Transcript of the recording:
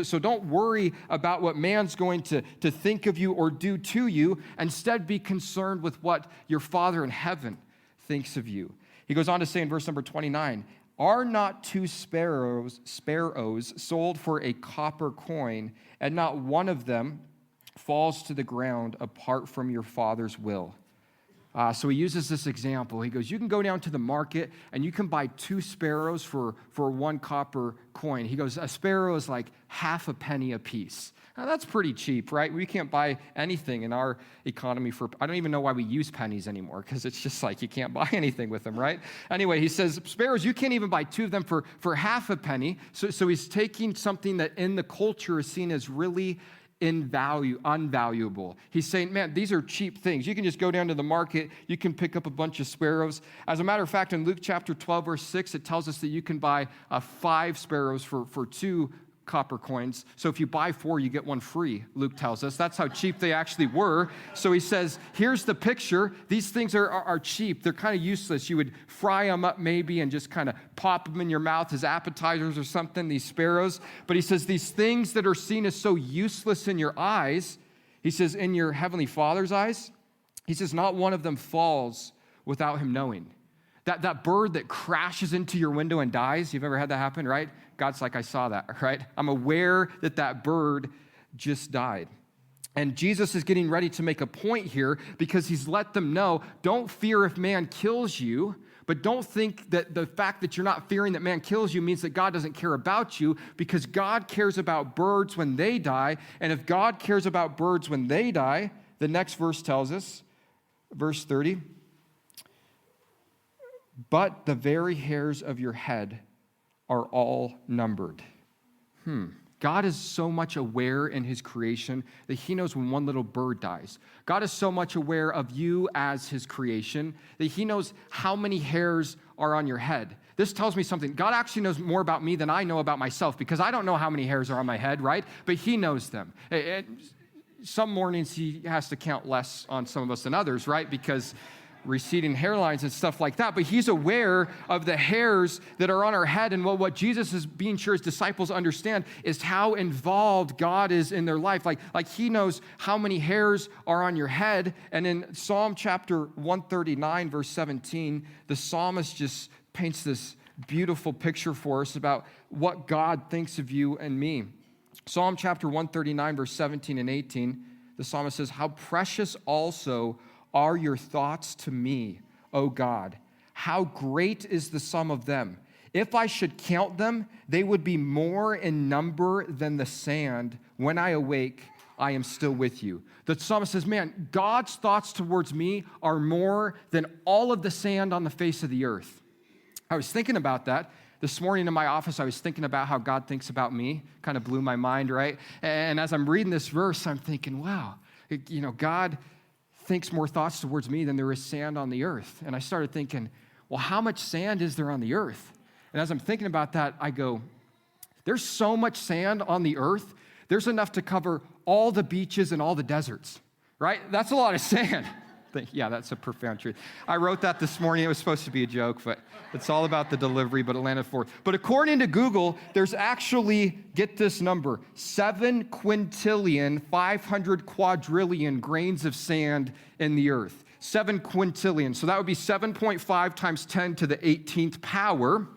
So don't worry about what man's going to think of you or do to you. Instead, be concerned with what your Father in heaven thinks of you. He goes on to say in verse number 29, are not two sparrows sold for a copper coin, and not one of them falls to the ground apart from your Father's will? So he uses this example. He goes, you can go down to the market and you can buy 2 sparrows for 1 copper coin. He goes, a sparrow is like half a penny a piece. Now, that's pretty cheap, right? We can't buy anything in our economy for, I don't even know why we use pennies anymore, because it's just like you can't buy anything with them, right? Anyway, he says, sparrows, you can't even buy 2 of them for half a penny. So he's taking something that in the culture is seen as really unvaluable. He's saying, man, these are cheap things. You can just go down to the market. You can pick up a bunch of sparrows. As a matter of fact, in Luke chapter 12, verse 6, it tells us that you can buy 5 sparrows for 2 copper coins. So if you buy 4, you get 1 free, Luke tells us. That's how cheap they actually were. So he says, here's the picture. These things are cheap. They're kind of useless. You would fry them up maybe and just kind of pop them in your mouth as appetizers or something, these sparrows. But he says, these things that are seen as so useless in your eyes, he says, in your heavenly Father's eyes, he says, not one of them falls without him knowing. That bird that crashes into your window and dies, you've ever had that happen, right? God's like, I saw that, right? I'm aware that bird just died. And Jesus is getting ready to make a point here because he's let them know, don't fear if man kills you, but don't think that the fact that you're not fearing that man kills you means that God doesn't care about you, because God cares about birds when they die. And if God cares about birds when they die, the next verse tells us, verse 30, but the very hairs of your head are all numbered. God is so much aware in his creation that he knows when 1 little bird dies. God is so much aware of you as his creation that he knows how many hairs are on your head. This tells me something. God actually knows more about me than I know about myself, because I don't know how many hairs are on my head, right? But he knows them. Some mornings he has to count less on some of us than others, right? Because receding hairlines and stuff like that, but he's aware of the hairs that are on our head. And what Jesus is being sure his disciples understand is how involved God is in their life. Like he knows how many hairs are on your head. And in Psalm chapter 139, verse 17, the psalmist just paints this beautiful picture for us about what God thinks of you and me. Psalm chapter 139, verse 17 and 18, the psalmist says, how precious also are your thoughts to me, O God? How great is the sum of them? If I should count them, they would be more in number than the sand. When I awake, I am still with you. The psalmist says, man, God's thoughts towards me are more than all of the sand on the face of the earth. I was thinking about that. This morning in my office, I was thinking about how God thinks about me. Kind of blew my mind, right? And as I'm reading this verse, I'm thinking, wow, God thinks more thoughts towards me than there is sand on the earth. And I started thinking, well, how much sand is there on the earth? And as I'm thinking about that, I go, there's so much sand on the earth, there's enough to cover all the beaches and all the deserts, right? That's a lot of sand. Yeah, that's a profound truth. I wrote that this morning. It was supposed to be a joke, but it's all about the delivery, but it landed forth. But according to Google, there's actually, get this number, 7 quintillion, 500 quadrillion grains of sand in the earth. 7 quintillion. So that would be 7.5 times 10 to the 18th power.